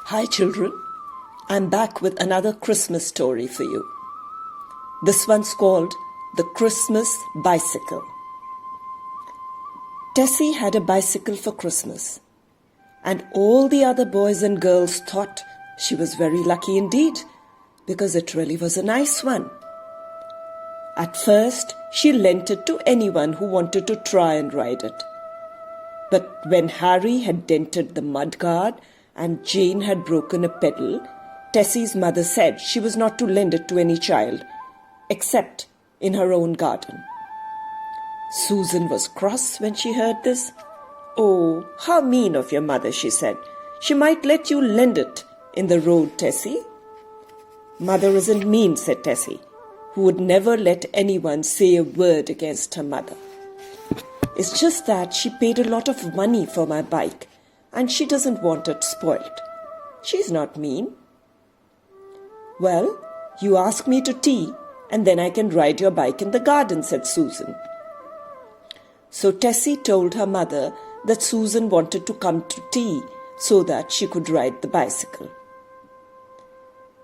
Hi children, I'm back with another Christmas story for you. This one's called The Christmas Bicycle. Tessie had a bicycle for Christmas, and all the other boys and girls thought she was very lucky indeed, because it really was a nice one. At first, she lent it to anyone who wanted to try and ride it. But when Harry had dented the mudguard and Jane had broken a pedal, Tessie's mother said she was not to lend it to any child, except in her own garden. Susan was cross when she heard this. "Oh, how mean of your mother," she said. "She might let you lend it in the road, Tessie." "Mother isn't mean," said Tessie, who would never let anyone say a word against her mother. "It's just that she paid a lot of money for my bike, and she doesn't want it spoilt. She's not mean." "Well, you ask me to tea, and then I can ride your bike in the garden," said Susan. So Tessie told her mother that Susan wanted to come to tea so that she could ride the bicycle.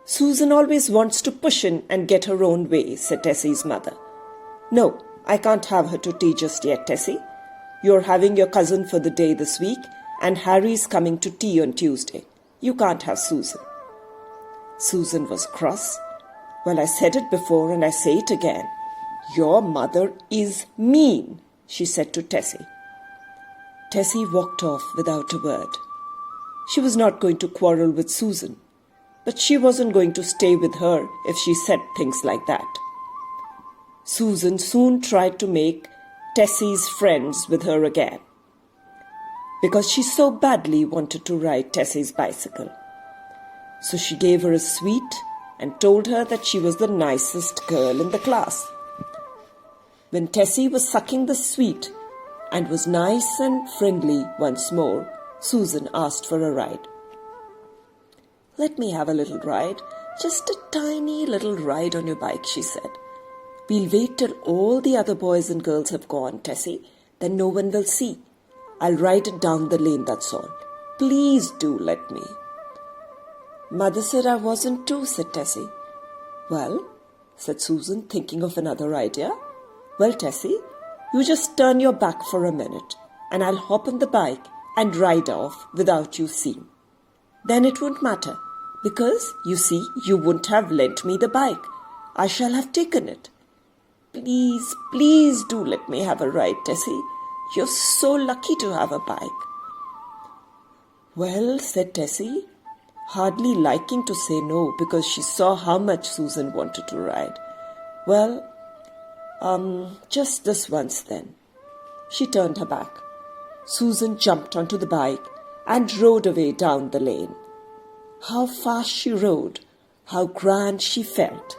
"Susan always wants to push in and get her own way," said Tessie's mother. "No, I can't have her to tea just yet, Tessie. You're having your cousin for the day this week, and Harry's coming to tea on Tuesday. You can't have Susan." Susan was cross. "Well, I said it before and I say it again. Your mother is mean," she said to Tessie. Tessie walked off without a word. She was not going to quarrel with Susan, but she wasn't going to stay with her if she said things like that. Susan soon tried to make Tessie's friends with her again, because she so badly wanted to ride Tessie's bicycle. So she gave her a sweet and told her that she was the nicest girl in the class. When Tessie was sucking the sweet and was nice and friendly once more, Susan asked for a ride. "Let me have a little ride, just a tiny little ride on your bike," she said. "We'll wait till all the other boys and girls have gone, Tessie, then no one will see. I'll ride it down the lane, that's all. Please do let me." "Mother said I wasn't to," said Tessie. "Well," said Susan, thinking of another idea. "Well, Tessie, you just turn your back for a minute, and I'll hop on the bike and ride off without you seeing. Then it won't matter, because, you see, you wouldn't have lent me the bike. I shall have taken it. Please, please do let me have a ride, Tessie. You're so lucky to have a bike." "Well," said Tessie, hardly liking to say no because she saw how much Susan wanted to ride. "Well, just this once then." She turned her back. Susan jumped onto the bike and rode away down the lane. How fast she rode, how grand she felt.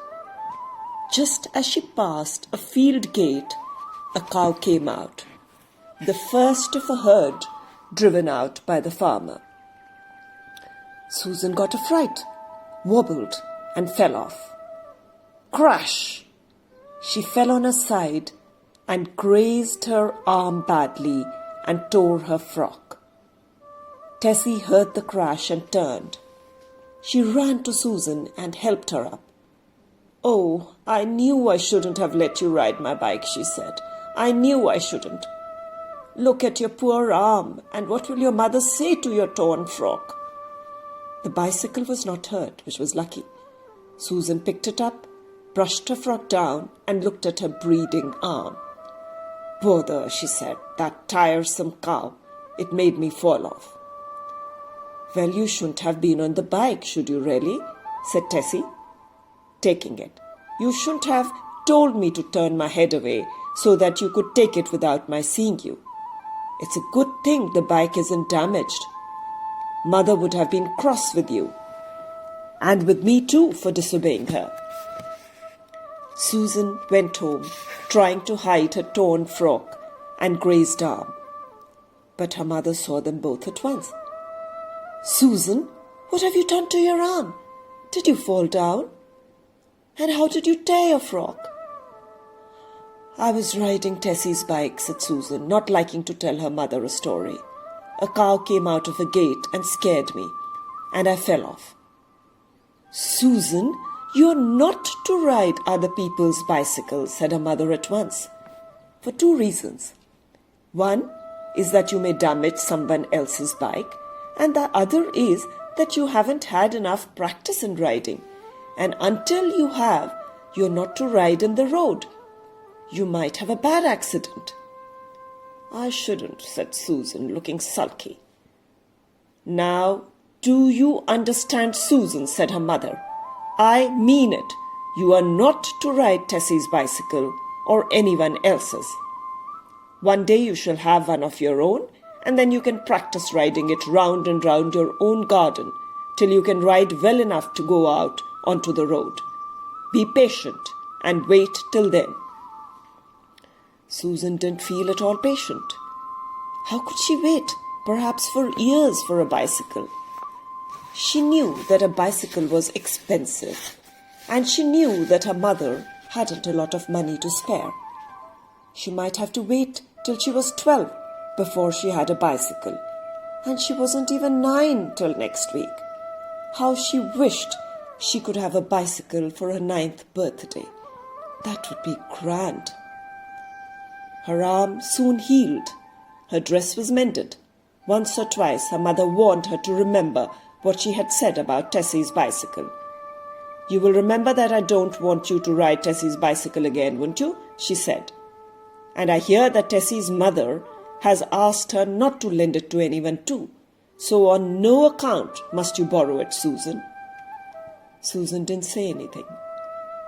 Just as she passed a field gate, a cow came out, the first of a herd driven out by the farmer. Susan got a fright, wobbled, and fell off. Crash! She fell on her side and grazed her arm badly and tore her frock. Tessie heard the crash and turned. She ran to Susan and helped her up. "Oh, I knew I shouldn't have let you ride my bike," she said. "I knew I shouldn't. Look at your poor arm, and what will your mother say to your torn frock?" The bicycle was not hurt, which was lucky. Susan picked it up, brushed her frock down, and looked at her bleeding arm. "Bother," she said, "that tiresome cow. It made me fall off." "Well, you shouldn't have been on the bike, should you really?" said Tessie, taking it. "You shouldn't have told me to turn my head away so that you could take it without my seeing you. It's a good thing the bike isn't damaged. Mother would have been cross with you, and with me too, for disobeying her." Susan went home, trying to hide her torn frock and grazed arm. But her mother saw them both at once. "Susan, what have you done to your arm? Did you fall down? And how did you tear your frock?" "I was riding Tessie's bike," said Susan, not liking to tell her mother a story. "A cow came out of a gate and scared me. and I fell off." "Susan, you're not to ride other people's bicycles," said her mother at once, "for two reasons. One is that you may damage someone else's bike, and the other is that you haven't had enough practice in riding, and until you have, you're not to ride in the road. You might have a bad accident." "I shouldn't," said Susan, looking sulky. "Now, do you understand, Susan?" said her mother. "I mean it. You are not to ride Tessie's bicycle or anyone else's. One day you shall have one of your own, and then you can practice riding it round and round your own garden till you can ride well enough to go out onto the road. Be patient and wait till then." Susan didn't feel at all patient. How could she wait, perhaps for years, for a bicycle? She knew that a bicycle was expensive, and she knew that her mother hadn't a lot of money to spare. She might have to wait till she was 12 before she had a bicycle, and she wasn't even 9 till next week. How she wished she could have a bicycle for her 9th birthday. That would be grand. Her arm soon healed. Her dress was mended. Once or twice her mother warned her to remember what she had said about Tessie's bicycle. "You will remember that I don't want you to ride Tessie's bicycle again, won't you?" she said. "And I hear that Tessie's mother has asked her not to lend it to anyone too. So on no account must you borrow it, Susan." Susan didn't say anything.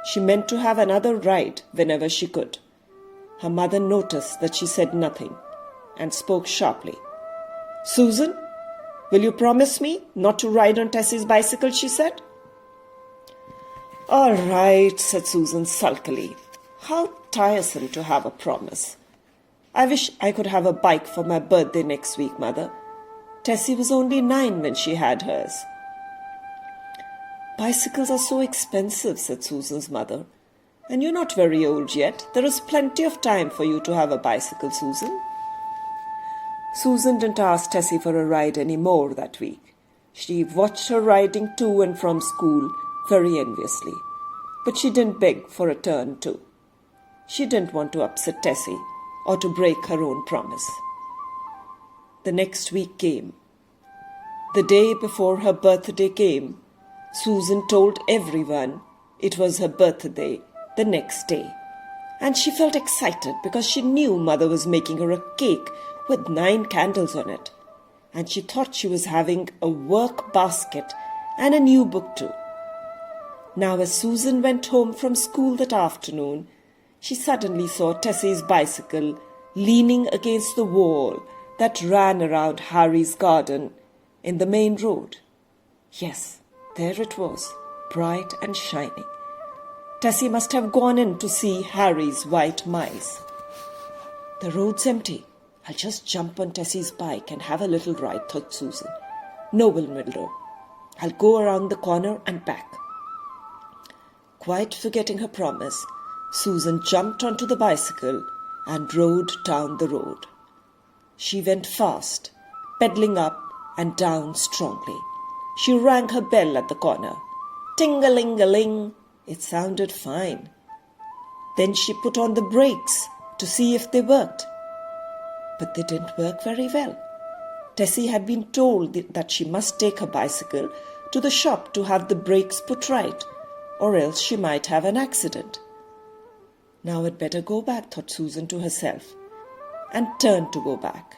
She meant to have another ride whenever she could. Her mother noticed that she said nothing and spoke sharply. "Susan, will you promise me not to ride on Tessie's bicycle?" she said. "All right," said Susan sulkily. "How tiresome to have a promise. I wish I could have a bike for my birthday next week, Mother. Tessie was only 9 when she had hers." "Bicycles are so expensive," said Susan's mother. "And you're not very old yet. There is plenty of time for you to have a bicycle, Susan." Susan didn't ask Tessie for a ride any more that week. She watched her riding to and from school very enviously, but she didn't beg for a turn too. She didn't want to upset Tessie or to break her own promise. The next week came. The day before her birthday came, Susan told everyone it was her birthday the next day, and she felt excited because she knew Mother was making her a cake with 9 candles on it, and she thought she was having a work basket and a new book too. Now, as Susan went home from school that afternoon, she suddenly saw Tessie's bicycle leaning against the wall that ran around Harry's garden in the main road. Yes, there it was, bright and shining. Tessie must have gone in to see Harry's white mice. "The road's empty. I'll just jump on Tessie's bike and have a little ride," thought Susan. "No one will know. I'll go around the corner and back." Quite forgetting her promise, Susan jumped onto the bicycle and rode down the road. She went fast, pedaling up and down strongly. She rang her bell at the corner. Ting-a-ling-a-ling. It sounded fine. Then she put on the brakes to see if they worked. But they didn't work very well. Tessie had been told that she must take her bicycle to the shop to have the brakes put right, or else she might have an accident. Now I'd better go back, thought Susan to herself, and turned to go back.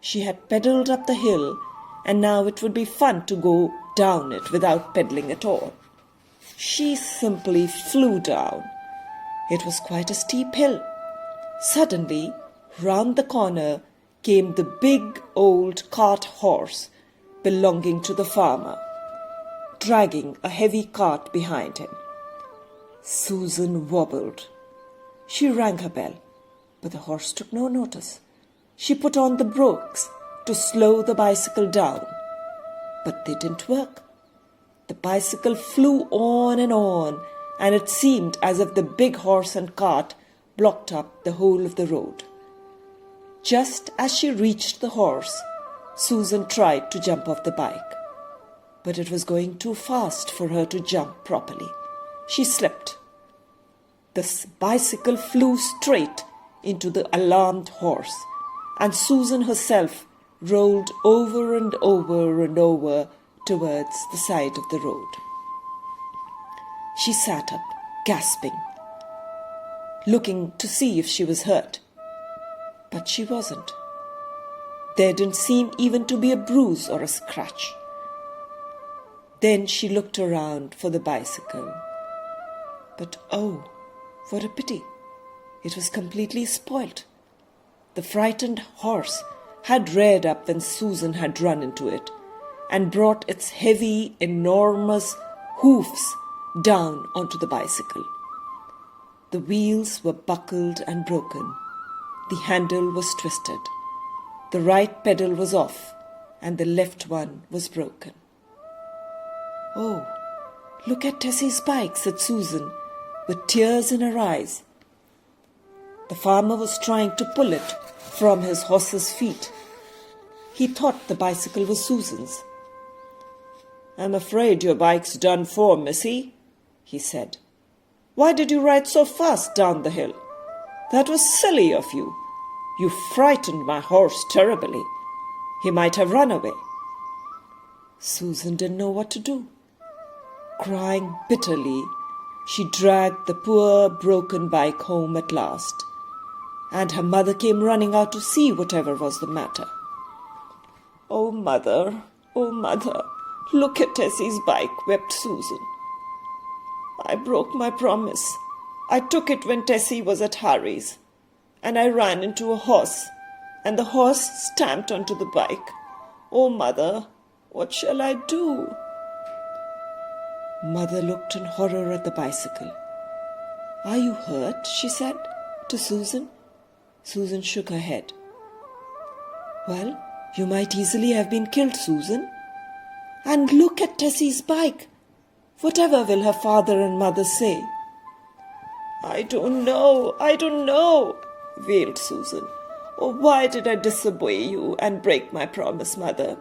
She had pedalled up the hill, and now it would be fun to go down it without pedaling at all. She simply flew down. It was quite a steep hill. Suddenly, round the corner came the big old cart horse belonging to the farmer, dragging a heavy cart behind him. Susan wobbled. She rang her bell, but the horse took no notice. She put on the brakes to slow the bicycle down, but they didn't work. The bicycle flew on, and it seemed as if the big horse and cart blocked up the whole of the road. Just as she reached the horse, Susan tried to jump off the bike. but it was going too fast for her to jump properly. She slipped. The bicycle flew straight into the alarmed horse, and Susan herself rolled over and over and over towards the side of the road. She sat up, gasping, looking to see if she was hurt. But she wasn't. There didn't seem even to be a bruise or a scratch. Then she looked around for the bicycle. But oh, what a pity. It was completely spoilt. The frightened horse had reared up when Susan had run into it and brought its heavy, enormous hoofs down onto the bicycle. The wheels were buckled and broken. The handle was twisted. The right pedal was off, and the left one was broken. "Oh, look at Tessie's bike," said Susan, with tears in her eyes. The farmer was trying to pull it from his horse's feet. He thought the bicycle was Susan's. "I'm afraid your bike's done for, missy," he said. "Why did you ride so fast down the hill? That was silly of you. You frightened my horse terribly. He might have run away." Susan didn't know what to do. Crying bitterly, she dragged the poor broken bike home at last, and her mother came running out to see whatever was the matter. oh, mother, look at Tessie's bike," wept Susan. "I broke my promise. I took it when Tessie was at Harry's, and I ran into a horse, and the horse stamped onto the bike. Oh, mother, what shall I do?" Mother looked in horror at the bicycle. "Are you hurt?" she said to Susan. Susan shook her head. "Well, you might easily have been killed, Susan. And look at Tessie's bike. Whatever will her father and mother say?" I don't know, wailed Susan. "Oh, why did I disobey you and break my promise, mother?"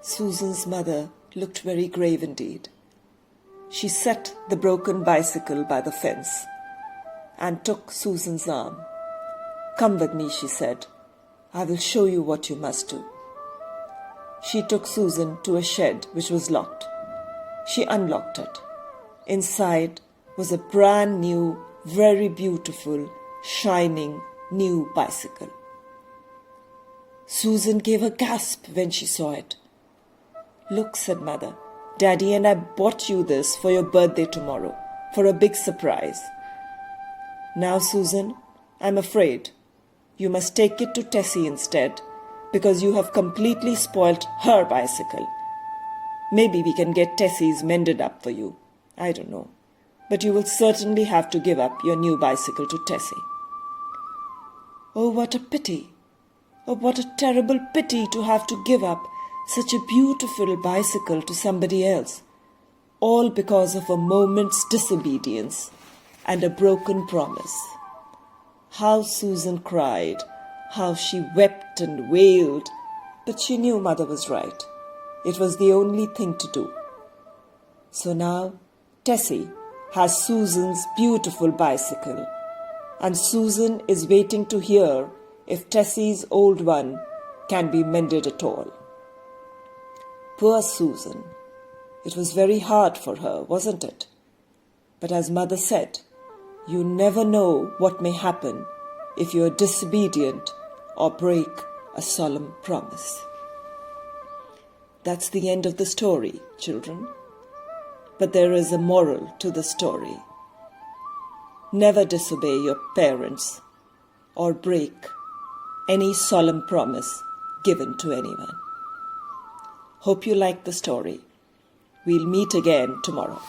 Susan's mother looked very grave indeed. She set the broken bicycle by the fence and took Susan's arm. "Come with me," she said. "I will show you what you must do." She took Susan to a shed which was locked. She unlocked it. Inside was a brand new, very beautiful, shining new bicycle. Susan gave a gasp when she saw it. "Look," said Mother, "Daddy and I bought you this for your birthday tomorrow, for a big surprise. Now, Susan, I'm afraid you must take it to Tessie instead, because you have completely spoilt her bicycle. Maybe we can get Tessie's mended up for you. I don't know. But you will certainly have to give up your new bicycle to Tessie." Oh, what a pity! Oh, what a terrible pity to have to give up such a beautiful bicycle to somebody else, all because of a moment's disobedience and a broken promise. How Susan cried, how she wept and wailed, but she knew Mother was right. It was the only thing to do. So now Tessie has Susan's beautiful bicycle, and Susan is waiting to hear if Tessie's old one can be mended at all. Poor Susan. It was very hard for her, wasn't it? But as Mother said, you never know what may happen if you are disobedient or break a solemn promise. That's the end of the story, children. But there is a moral to the story. Never disobey your parents or break any solemn promise given to anyone. Hope you liked the story. We'll meet again tomorrow.